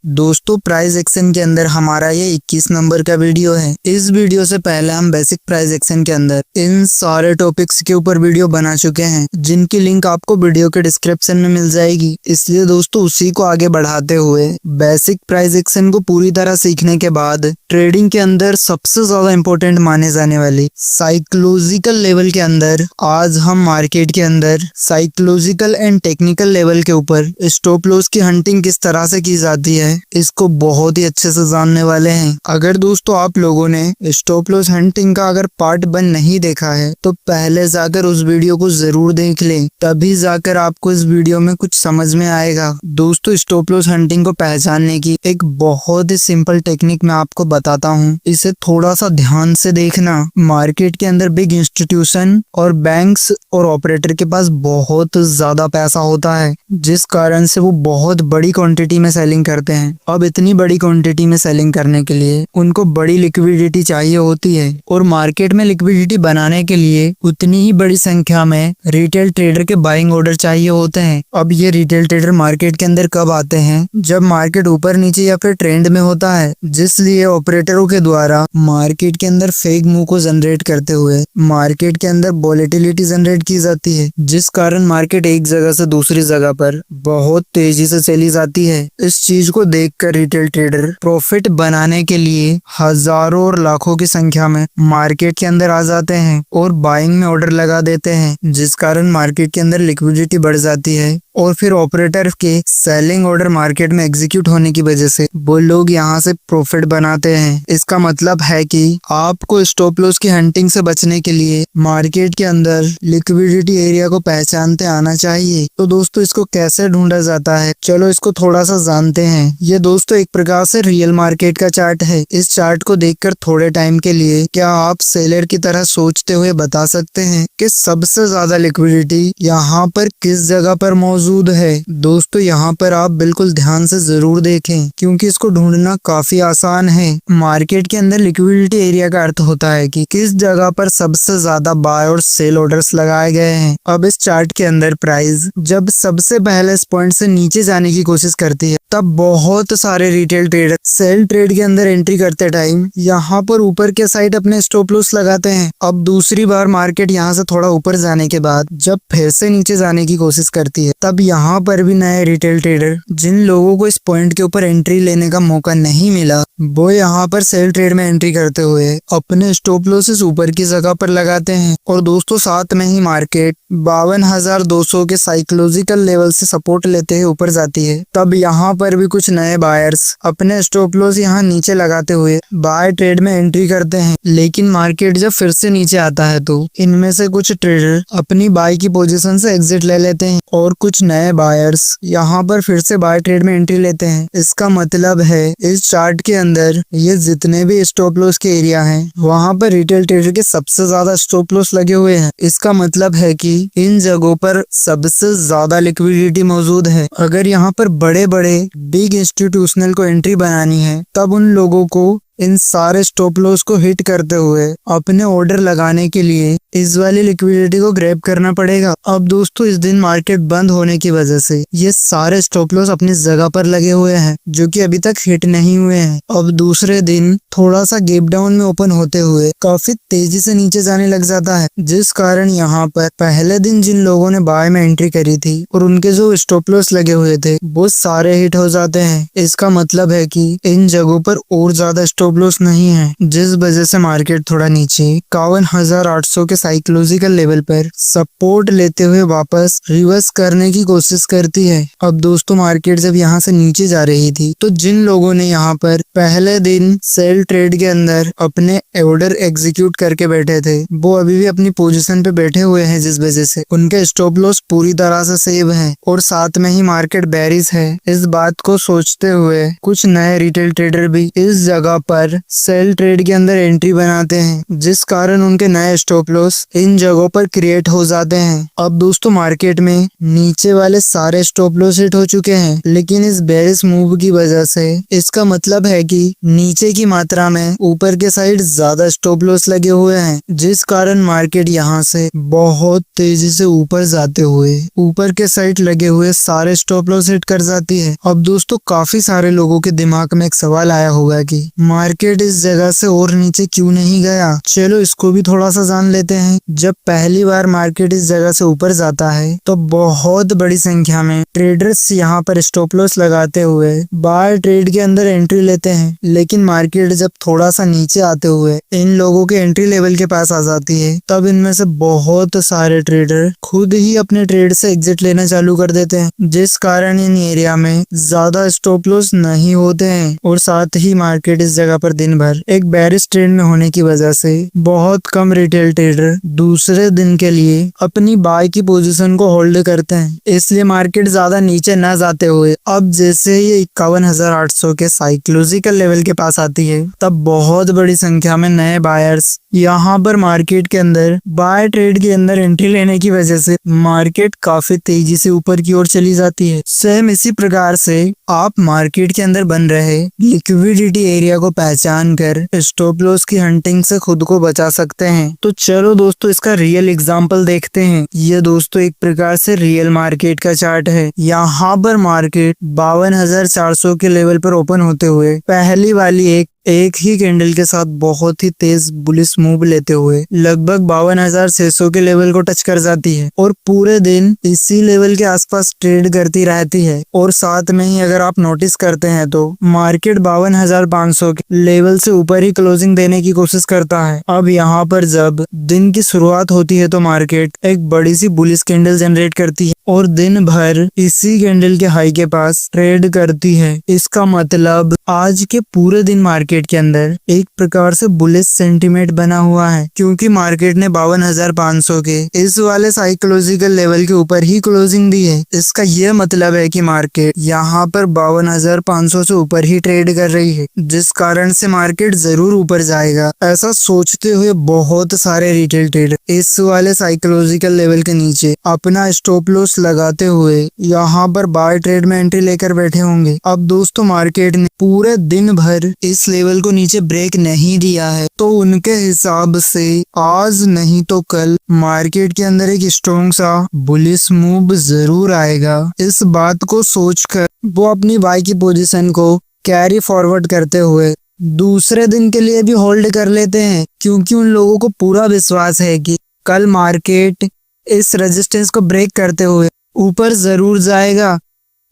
दोस्तों price action के अंदर हमारा ये 21 नंबर का वीडियो है। इस वीडियो से पहले हम बेसिक प्राइस एक्शन के अंदर इन सारे टॉपिक्स के ऊपर वीडियो बना चुके हैं, जिनकी लिंक आपको वीडियो के डिस्क्रिप्शन में मिल जाएगी। इसलिए दोस्तों उसी को आगे बढ़ाते हुए बेसिक प्राइस एक्शन को पूरी तरह सीखने के बाद ट्रेडिंग के अंदर सबसे ज्यादा इम्पोर्टेंट माने जाने वाली साइकोलॉजिकल लेवल के अंदर आज हम मार्केट के अंदर साइकोलॉजिकल एंड टेक्निकल लेवल के ऊपर स्टॉप लॉस की हंटिंग किस तरह से की जाती है इसको बहुत ही अच्छे से जानने वाले हैं। अगर दोस्तों आप लोगों ने स्टॉप लॉस हंटिंग का अगर पार्ट 1 नहीं देखा है तो पहले जाकर उस वीडियो को जरूर देख लें, तभी जाकर आपको इस वीडियो में कुछ समझ में आएगा। दोस्तों स्टॉप लॉस हंटिंग को पहचानने की एक बहुत ही सिंपल टेक्निक मैं आपको बताता हूँ, इसे थोड़ा सा ध्यान से देखना। मार्केट के अंदर बिग इंस्टीट्यूशन और बैंक्स और ऑपरेटर के पास बहुत ज्यादा पैसा होता है, जिस कारण से वो बहुत बड़ी क्वांटिटी में सेलिंग करते हैं। अब इतनी बड़ी क्वांटिटी में सेलिंग करने के लिए उनको बड़ी लिक्विडिटी चाहिए होती है, और मार्केट में लिक्विडिटी बनाने के लिए उतनी ही बड़ी संख्या में रिटेल ट्रेडर के बाइंग ऑर्डर चाहिए होते हैं। अब ये रिटेल ट्रेडर मार्केट के अंदर कब आते हैं? जब मार्केट ऊपर नीचे या फिर ट्रेंड में होता है, जिसलिए ऑपरेटरों के द्वारा मार्केट के अंदर फेक मूव को जनरेट करते हुए मार्केट के अंदर वोलेटिलिटी जनरेट की जाती है, जिस कारण मार्केट एक जगह से दूसरी जगह पर बहुत तेजी से चली जाती है। इस चीज को देखकर रिटेल ट्रेडर प्रॉफिट बनाने के लिए हजारों और लाखों की संख्या में मार्केट के अंदर आ जाते हैं और बाइंग में ऑर्डर लगा देते हैं, जिस कारण मार्केट के अंदर लिक्विडिटी बढ़ जाती है। और फिर ऑपरेटर के सेलिंग ऑर्डर मार्केट में एग्जीक्यूट होने की वजह से वो लोग यहाँ से प्रॉफिट बनाते हैं। इसका मतलब है कि आपको स्टॉप लॉस की हंटिंग से बचने के लिए मार्केट के अंदर लिक्विडिटी एरिया को पहचानते आना चाहिए। तो दोस्तों इसको कैसे ढूंढा जाता है, चलो इसको थोड़ा सा जानते हैं। ये दोस्तों एक प्रकार से रियल मार्केट का चार्ट है। इस चार्ट को देखकर थोड़े टाइम के लिए क्या आप सेलर की तरह सोचते हुए बता सकते हैं कि सबसे ज्यादा लिक्विडिटी यहाँ पर किस जगह पर मौजूद है? दोस्तों यहाँ पर आप बिल्कुल ध्यान से जरूर देखें, क्योंकि इसको ढूंढना काफी आसान है। मार्केट के अंदर लिक्विडिटी एरिया का अर्थ होता है कि किस जगह पर सबसे ज्यादा बाय और सेल ऑर्डर्स लगाए गए हैं। अब इस चार्ट के अंदर प्राइस जब सबसे पहले इस पॉइंट से नीचे जाने की कोशिश करती है, तब बहुत सारे रिटेल ट्रेडर सेल ट्रेड के अंदर एंट्री करते टाइम यहाँ पर ऊपर के साइड अपने स्टॉप लॉस लगाते हैं। अब दूसरी बार मार्केट यहाँ से थोड़ा ऊपर जाने के बाद जब फिर से नीचे जाने की कोशिश करती है, तब यहाँ पर भी नए रिटेल ट्रेडर जिन लोगों को इस पॉइंट के ऊपर एंट्री लेने का मौका नहीं मिला, वो यहाँ पर सेल ट्रेड में एंट्री करते हुए अपने स्टॉप लॉसेस ऊपर की जगह पर लगाते हैं। और दोस्तों साथ में ही मार्केट 52,200 के साइकोलॉजिकल लेवल से सपोर्ट लेते हुए ऊपर जाती है। तब यहाँ पर भी कुछ नए बायर्स अपने स्टॉप लॉस यहाँ नीचे लगाते हुए बाय ट्रेड में एंट्री करते हैं। लेकिन मार्केट जब फिर से नीचे आता है तो इनमें से कुछ ट्रेडर अपनी बाय की पोजीशन से एग्जिट ले लेते हैं और कुछ नए बायर्स यहाँ पर फिर से बाय ट्रेड में एंट्री लेते हैं। इसका मतलब है इस चार्ट के अंदर ये जितने भी स्टॉप लॉस के एरिया हैं, वहाँ पर रिटेल ट्रेडर के सबसे ज्यादा स्टॉप लॉस लगे हुए हैं। इसका मतलब है कि इन जगहों पर सबसे ज्यादा लिक्विडिटी मौजूद है। अगर यहाँ पर बड़े बड़े बिग इंस्टीट्यूशनल को एंट्री बनानी है, तब उन लोगों को इन सारे स्टॉप लॉस को हिट करते हुए अपने ऑर्डर लगाने के लिए इस वाली लिक्विडिटी को ग्रैब करना पड़ेगा। अब दोस्तों इस दिन मार्केट बंद होने की वजह से ये सारे स्टॉप लॉस अपनी जगह पर लगे हुए हैं, जो कि अभी तक हिट नहीं हुए हैं। अब दूसरे दिन थोड़ा सा गैप डाउन में ओपन होते हुए काफी तेजी से नीचे जाने लग जाता है, जिस कारण यहाँ पर पहले दिन जिन लोगों ने बाय में एंट्री करी थी और उनके जो स्टॉप लॉस लगे हुए थे वो सारे हिट हो जाते हैं। इसका मतलब है कि इन जगहों पर और ज्यादा स्टॉप लॉस नहीं है, जिस वजह से मार्केट थोड़ा नीचे 51,800 के साइकोलॉजिकल लेवल पर सपोर्ट लेते हुए वापस रिवर्स करने की कोशिश करती है। अब दोस्तों मार्केट जब यहाँ से नीचे जा रही थी, तो जिन लोगों ने यहाँ पर पहले दिन सेल ट्रेड के अंदर अपने ऑर्डर एग्जीक्यूट करके बैठे थे, वो अभी भी अपनी पोजीशन पे बैठे हुए हैं, जिस वजह से उनके स्टॉप लॉस पूरी तरह से सेव है और साथ में ही मार्केट बेरिश है। इस बात को सोचते हुए कुछ नए रिटेल ट्रेडर भी इस जगह पर पर सेल ट्रेड के अंदर एंट्री बनाते हैं, जिस कारण उनके नए स्टॉप लॉस इन जगहों पर क्रिएट हो जाते हैं। अब दोस्तों मार्केट में नीचे वाले सारे स्टॉप लॉस हिट हो चुके हैं, लेकिन इस बेरिश मूव की वजह से इसका मतलब है कि नीचे की मात्रा में ऊपर के साइड ज्यादा स्टॉप लॉस लगे हुए हैं, जिस कारण मार्केट यहाँ से बहुत तेजी से ऊपर जाते हुए ऊपर के साइड लगे हुए सारे स्टॉप लॉस हिट कर जाती है। अब दोस्तों काफी सारे लोगों के दिमाग में एक सवाल आया होगा कि मार्केट इस जगह से और नीचे क्यों नहीं गया। चलो इसको भी थोड़ा सा जान लेते हैं। जब पहली बार मार्केट इस जगह से ऊपर जाता है तो बहुत बड़ी संख्या में ट्रेडर्स यहाँ पर स्टॉप लॉस लगाते हुए बाय ट्रेड के अंदर एंट्री लेते हैं, लेकिन मार्केट जब थोड़ा सा नीचे आते हुए इन लोगों के एंट्री लेवल के पास आ जाती है, तब इनमें से बहुत सारे ट्रेडर खुद ही अपने ट्रेड से एग्जिट लेना चालू कर देते हैं, जिस कारण इन एरिया में ज्यादा स्टॉप लॉस नहीं होते हैं। और साथ ही मार्केट इस जगह पर दिन भर एक बेरिश ट्रेंड में होने की वजह से बहुत कम रिटेल ट्रेडर दूसरे दिन के लिए अपनी बाय की पोजीशन को होल्ड करते हैं। इसलिए मार्केट ज्यादा नीचे न जाते हुए अब जैसे ये 51,800 के साइकोलॉजिकल लेवल के पास आती है, तब बहुत बड़ी संख्या में नए बायर्स यहाँ पर मार्केट के अंदर बाय ट्रेड के अंदर एंट्री लेने की वजह से मार्केट काफी तेजी से ऊपर की ओर चली जाती है। सेम इसी प्रकार से आप मार्केट के अंदर बन रहे लिक्विडिटी एरिया को पहचान कर स्टॉप लॉस की हंटिंग से खुद को बचा सकते हैं। तो चलो दोस्तों इसका रियल एग्जांपल देखते हैं। ये दोस्तों एक प्रकार से रियल मार्केट का चार्ट है। यहाँ पर मार्केट 52,400 के लेवल पर ओपन होते हुए पहली वाली एक ही कैंडल के साथ बहुत ही तेज बुलिश मूव लेते हुए लगभग 52,600 के लेवल को टच कर जाती है और पूरे दिन इसी लेवल के आसपास ट्रेड करती रहती है। और साथ में ही अगर आप नोटिस करते हैं तो मार्केट 52,500 के लेवल से ऊपर ही क्लोजिंग देने की कोशिश करता है। अब यहाँ पर जब दिन की शुरुआत होती है तो मार्केट एक बड़ी सी बुलिश कैंडल जनरेट करती है और दिन भर इसी कैंडल के हाई के पास ट्रेड करती है। इसका मतलब आज के पूरे दिन मार्केट के अंदर एक प्रकार से बुलिश सेंटीमेंट बना हुआ है, क्योंकि मार्केट ने 52,500 के इस वाले साइकोलॉजिकल लेवल के ऊपर ही क्लोजिंग दी है। इसका यह मतलब है कि मार्केट यहाँ पर 52,500 से ऊपर ही ट्रेड कर रही है, जिस कारण से मार्केट जरूर ऊपर जाएगा। ऐसा सोचते हुए बहुत सारे रिटेल ट्रेडर इस वाले साइकोलॉजिकल लेवल के नीचे अपना स्टॉप लॉस लगाते हुए यहाँ पर बाय ट्रेड में एंट्री लेकर बैठे होंगे। अब दोस्तों मार्केट ने पूरे दिन भर इस लेवल को नीचे ब्रेक नहीं दिया है, तो उनके हिसाब से आज नहीं तो कल मार्केट के अंदर एक स्ट्रॉन्ग सा बुलिश मूव जरूर आएगा। इस बात को सोचकर वो अपनी बाय की पोजीशन को कैरी फॉरवर्ड करते हुए दूसरे दिन के लिए भी होल्ड कर लेते हैं, क्योंकि उन लोगों को पूरा विश्वास है कि कल मार्केट इस रेजिस्टेंस को ब्रेक करते हुए ऊपर जरूर जाएगा।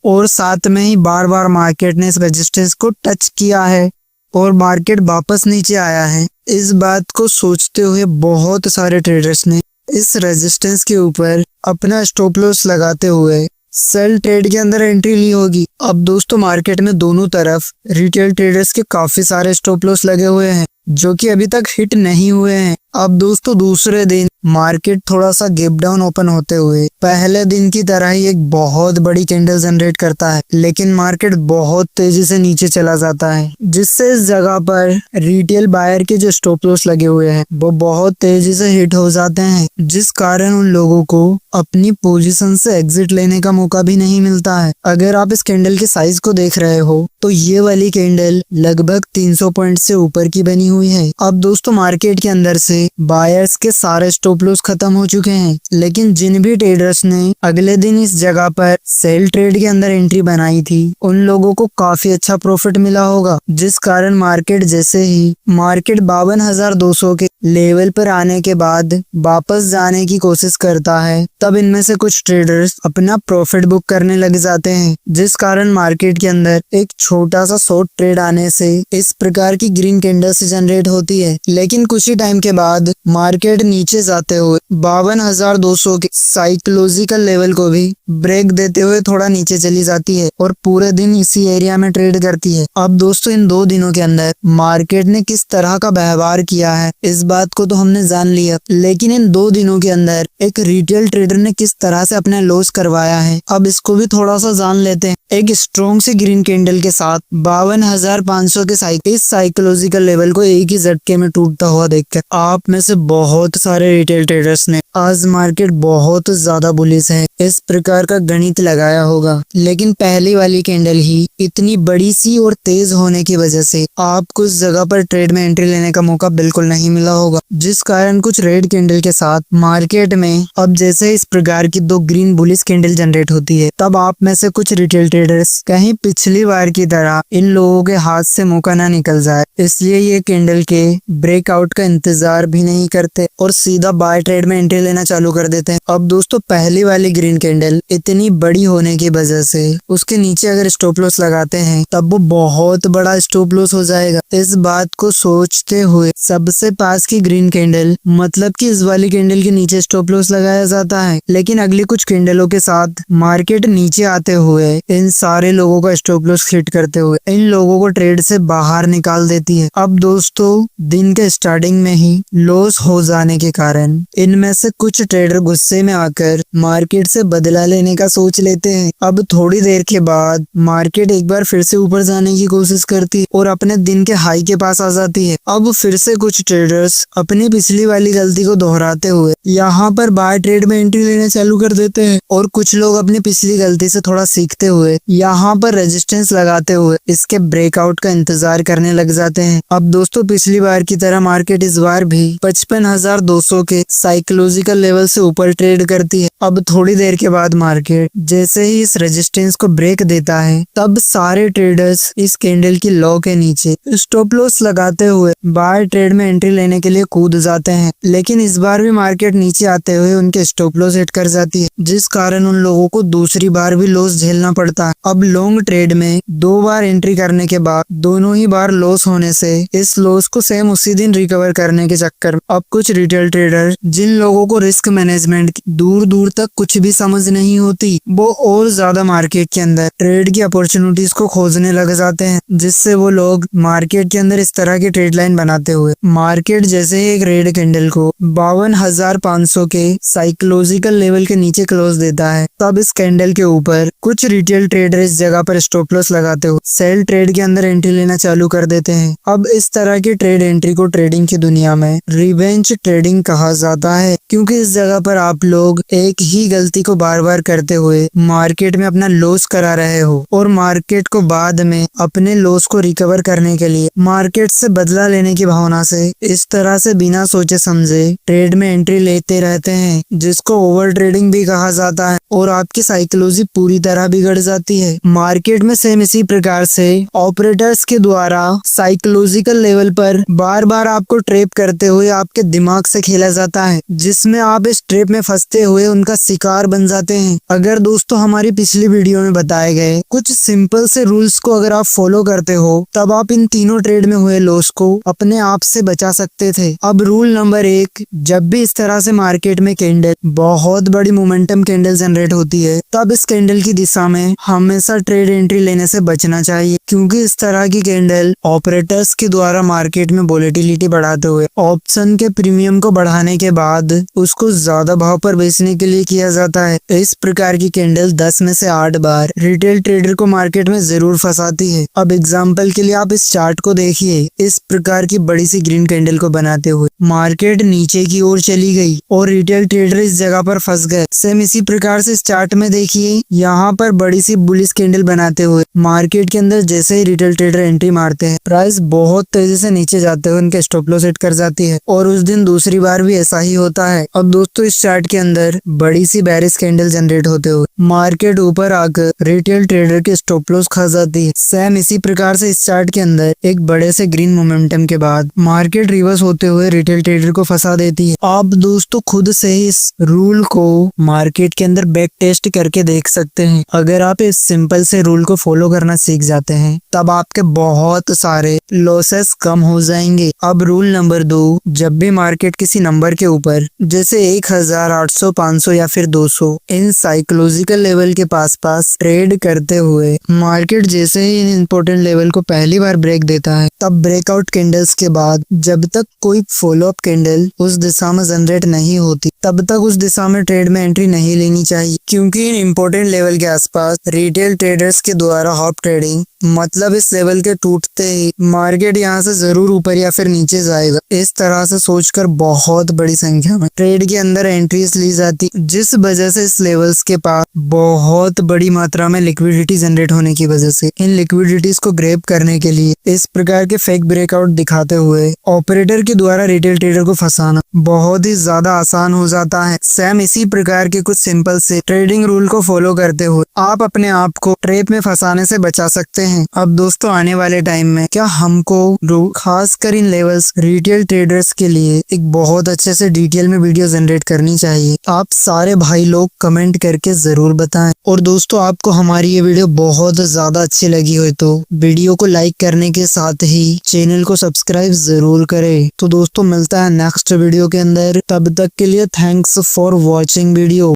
और साथ में ही बार बार मार्केट ने इस रेजिस्टेंस को टच किया है और मार्केट वापस नीचे आया है। इस बात को सोचते हुए बहुत सारे ट्रेडर्स ने इस रेजिस्टेंस के ऊपर अपना स्टॉप लॉस लगाते हुए सेल ट्रेड के अंदर एंट्री ली होगी। अब दोस्तों मार्केट में दोनों तरफ रिटेल ट्रेडर्स के काफी सारे स्टॉप लॉस लगे हुए हैं, जो कि अभी तक हिट नहीं हुए हैं। अब दोस्तों दूसरे दिन मार्केट थोड़ा सा गैप डाउन ओपन होते हुए पहले दिन की तरह ही एक बहुत बड़ी कैंडल जनरेट करता है, लेकिन मार्केट बहुत तेजी से नीचे चला जाता है, जिससे इस जगह पर रिटेल बायर के जो स्टॉप लॉस लगे हुए हैं वो बहुत तेजी से हिट हो जाते हैं, जिस कारण उन लोगों को अपनी पोजीशन से एग्जिट लेने का मौका भी नहीं मिलता है। अगर आप इस कैंडल के साइज को देख रहे हो तो ये वाली कैंडल लगभग 300 पॉइंट से ऊपर की बनी हुई है। अब दोस्तों मार्केट के अंदर से बायर्स के सारे स्टॉप लॉस खत्म हो चुके हैं, लेकिन जिन भी ट्रेडर्स ने अगले दिन इस जगह पर सेल ट्रेड के अंदर एंट्री बनाई थी उन लोगों को काफी अच्छा प्रॉफिट मिला होगा, जिस कारण मार्केट जैसे ही मार्केट 52,200 के लेवल पर आने के बाद वापस जाने की कोशिश करता है, तब इनमें से कुछ ट्रेडर्स अपना प्रॉफिट बुक करने लग जाते हैं, जिस कारण मार्केट के अंदर एक छोटा सा शॉर्ट ट्रेड आने से इस प्रकार की ग्रीन कैंडल्स जनरेट होती है। लेकिन कुछ ही टाइम के बाद बाद मार्केट नीचे जाते हुए 52,200 के साइकोलॉजिकल लेवल को भी ब्रेक देते हुए थोड़ा नीचे चली जाती है और पूरे दिन इसी एरिया में ट्रेड करती है। अब दोस्तों इन 2 दिनों के अंदर मार्केट ने किस तरह का व्यवहार किया है इस बात को तो हमने जान लिया, लेकिन इन 2 दिनों के अंदर एक रिटेल ट्रेडर ने किस तरह से अपना लॉस करवाया है अब इसको भी थोड़ा सा जान लेते हैं। एक स्ट्रॉन्ग से ग्रीन कैंडल के साथ 52,500 के इस साइकोलॉजिकल लेवल को एक ही झटके में टूटता हुआ देखकर आप में से बहुत सारे रिटेल ट्रेडर्स ने आज मार्केट बहुत ज्यादा बुलिश है इस प्रकार का गणित लगाया होगा, लेकिन पहली वाली कैंडल ही इतनी बड़ी सी और तेज होने की वजह से आपको इस जगह पर ट्रेड में एंट्री लेने का मौका बिल्कुल नहीं मिला होगा, जिस कारण कुछ रेड कैंडल के साथ मार्केट में अब जैसे इस प्रकार की 2 ग्रीन बुलिश कैंडल जनरेट होती है तब आप में से कुछ रिटेल ट्रेडर्स कहीं पिछली बार की तरह इन लोगों के हाथ से मौका ना निकल जाए, इसलिए ये कैंडल के ब्रेकआउट का इंतजार भी नहीं करते और सीधा बाय ट्रेड में एंट्री लेना चालू कर देते हैं। अब दोस्तों पहली वाली ग्रीन कैंडल इतनी बड़ी होने की वजह से उसके नीचे अगर स्टॉप लॉस लगाते हैं तब वो बहुत बड़ा स्टॉप लॉस हो जाएगा। इस बात को सोचते हुए सबसे पास की ग्रीन कैंडल मतलब कि इस वाली कैंडल के नीचे स्टॉप लॉस लगाया जाता है, लेकिन अगली कुछ कैंडलों के साथ मार्केट नीचे आते हुए इन सारे लोगों का स्टॉप लॉस हिट करते हुए इन लोगों को ट्रेड से बाहर निकाल देती है। अब दोस्तों दिन के स्टार्टिंग में ही लॉस हो जाने के कारण इनमें से कुछ ट्रेडर गुस्से में आकर मार्केट से बदला लेने का सोच लेते हैं। अब थोड़ी देर के बाद मार्केट एक बार फिर से ऊपर जाने की कोशिश करती है और अपने दिन के हाई के पास आ जाती है। अब फिर से कुछ ट्रेडर्स अपनी पिछली वाली गलती को दोहराते हुए यहाँ पर बाय ट्रेड में एंट्री लेना चालू कर देते हैं और कुछ लोग अपनी पिछली गलती से थोड़ा सीखते हुए यहाँ पर रेजिस्टेंस लगाते हुए इसके ब्रेकआउट का इंतजार करने लग जाते हैं। अब दोस्तों पिछली बार की तरह मार्केट इस बार भी 55,200 के साइकोलॉजिकल लेवल से ऊपर ट्रेड करती है। अब थोड़ी देर के बाद मार्केट जैसे ही इस रेजिस्टेंस को ब्रेक देता है तब सारे ट्रेडर्स इस कैंडल की लो के नीचे स्टॉप लॉस लगाते हुए बाय ट्रेड में एंट्री लेने के लिए कूद जाते हैं, लेकिन इस बार भी मार्केट नीचे आते हुए उनके स्टॉप लॉस हिट कर जाती है, जिस कारण उन लोगों को दूसरी बार भी लॉस झेलना पड़ता है। अब लॉन्ग ट्रेड में 2 बार एंट्री करने के बाद दोनों ही बार लॉस होने से इस लॉस को सेम उसी दिन रिकवर करने के चक्कर में अब कुछ रिटेल ट्रेडर जिन लोगों को रिस्क मैनेजमेंट की दूर दूर तक कुछ भी समझ नहीं होती वो और ज्यादा मार्केट के अंदर ट्रेड की अपॉर्चुनिटीज को खोजने लग जाते हैं, जिससे वो लोग मार्केट के अंदर इस तरह की ट्रेड लाइन बनाते हुए मार्केट जैसे ही एक रेड कैंडल को 52,500 के साइकोलॉजिकल लेवल के नीचे क्लोज देता है तब इस कैंडल के ऊपर कुछ रिटेल ट्रेडर इस जगह पर स्टॉप लॉस लगाते हुए सेल ट्रेड के अंदर एंट्री लेना चालू कर देते हैं। अब इस तरह की ट्रेड एंट्री को ट्रेडिंग की दुनिया में रिवेंज ट्रेडिंग कहा जाता है, क्योंकि इस जगह पर आप लोग एक ही गलती को बार बार करते हुए मार्केट में अपना लॉस करा रहे हो और मार्केट को बाद में अपने लॉस को रिकवर करने के लिए मार्केट से बदला लेने की भावना से इस तरह से बिना सोचे समझे ट्रेड में एंट्री लेते रहते हैं, जिसको ओवर ट्रेडिंग भी कहा जाता है और आपकी साइकोलॉजी पूरी तरह बिगड़ जाती है। मार्केट में सेम इसी प्रकार से ऑपरेटर्स के द्वारा साइकोलॉजिकल लेवल पर बार बार आपको ट्रैप करते हुए आपके दिमाग से खेला जाता है, जिसमें आप इस ट्रैप में फंसते हुए उनका शिकार बन जाते हैं। अगर दोस्तों हमारी पिछली वीडियो में बताए गए कुछ सिंपल से रूल्स को अगर आप फॉलो करते हो तब आप इन तीनों ट्रेड में हुए लॉस को अपने आप से बचा सकते थे। अब रूल नंबर 1, जब भी इस तरह से मार्केट में कैंडल बहुत बड़ी मोमेंटम कैंडल जनरेट होती है तब इस कैंडल की दिशा में हमेशा ट्रेड एंट्री लेने से बचना चाहिए, क्योंकि इस तरह की कैंडल ऑपरेटर्स के द्वारा मार्केट में वोलेटिलिटी बढ़ाते हुए ऑप्शन के प्रीमियम को बढ़ाने के बाद उसको ज्यादा भाव पर बेचने के लिए किया जाता है। इस प्रकार की कैंडल 10 में से 8 बार रिटेल ट्रेडर को मार्केट में जरूर फंसाती है। अब एग्जाम्पल के लिए आप इस चार्ट को देखिए, इस प्रकार की बड़ी सी ग्रीन कैंडल को बनाते हुए मार्केट नीचे की ओर चली गई और रिटेल ट्रेडर इस जगह पर फंस गए। सेम इसी प्रकार से इस चार्ट में देखिए, यहाँ पर बड़ी सी बुलिश कैंडल बनाते हुए मार्केट के अंदर जैसे ही रिटेल ट्रेडर एंट्री मारते हैं प्राइस बहुत तेजी से नीचे जाते हुए उनके स्टॉप लॉस हिट कर जाती है और उस दिन दूसरी बार भी ऐसा ही होता है। है। अब दोस्तों इस चार्ट के अंदर बड़ी सी बेरिश कैंडल जनरेट होते हुए मार्केट ऊपर आकर रिटेल ट्रेडर के स्टॉप लॉस खा जाती है। सेम इसी प्रकार से इस चार्ट के अंदर एक बड़े से ग्रीन मोमेंटम के बाद मार्केट रिवर्स होते हुए रिटेल ट्रेडर को फंसा देती है। आप दोस्तों खुद से इस रूल को मार्केट के अंदर बैक टेस्ट करके देख सकते हैं। अगर आप इस सिंपल से रूल को फॉलो करना सीख जाते हैं तब आपके बहुत सारे लॉसेस कम हो जाएंगे। अब रूल नंबर 2, जब भी मार्केट किसी नंबर के ऊपर जैसे 1000, 800, 500 या फिर 200 इन साइकोलॉजिकल लेवल के पास ट्रेड करते हुए मार्केट जैसे ही इन इंपॉर्टेंट लेवल को पहली बार ब्रेक देता है तब ब्रेकआउट कैंडल्स के बाद जब तक कोई फॉलो अप कैंडल उस दिशा में जनरेट नहीं होती तब तक उस दिशा में ट्रेड में एंट्री नहीं लेनी चाहिए, क्योंकि इन इंपॉर्टेंट लेवल के आसपास रिटेल ट्रेडर्स के द्वारा हॉप ट्रेडिंग मतलब इस लेवल के टूटते ही मार्केट यहाँ से जरूर ऊपर या फिर नीचे जाएगा। इस तरह से सोचकर बहुत बड़ी संख्या में ट्रेड के अंदर एंट्रीज ली जाती, जिस वजह से इस लेवल्स के पास बहुत बड़ी मात्रा में लिक्विडिटी जनरेट होने की वजह से इन लिक्विडिटीज को ग्रैब करने के लिए इस प्रकार के फेक ब्रेकआउट दिखाते हुए ऑपरेटर के द्वारा रिटेल ट्रेडर को फंसाना बहुत ही ज्यादा आसान हो जाता है। सेम इसी प्रकार के कुछ सिंपल से ट्रेडिंग रूल को फॉलो करते हुए आप अपने आप को ट्रैप में फंसाने से बचा सकते हैं। अब दोस्तों आने वाले टाइम में क्या हमको खासकर इन लेवल्स रिटेल ट्रेडर्स के लिए एक बहुत अच्छे से डिटेल में वीडियो जनरेट करनी चाहिए? आप सारे भाई लोग कमेंट करके जरूर बताएं। और दोस्तों आपको हमारी ये वीडियो बहुत ज्यादा अच्छी लगी हो तो वीडियो को लाइक करने के साथ ही चैनल को सब्सक्राइब जरूर करें। तो दोस्तों मिलता है नेक्स्ट वीडियो के अंदर, तब तक के लिए थैंक्स फॉर वॉचिंग वीडियो।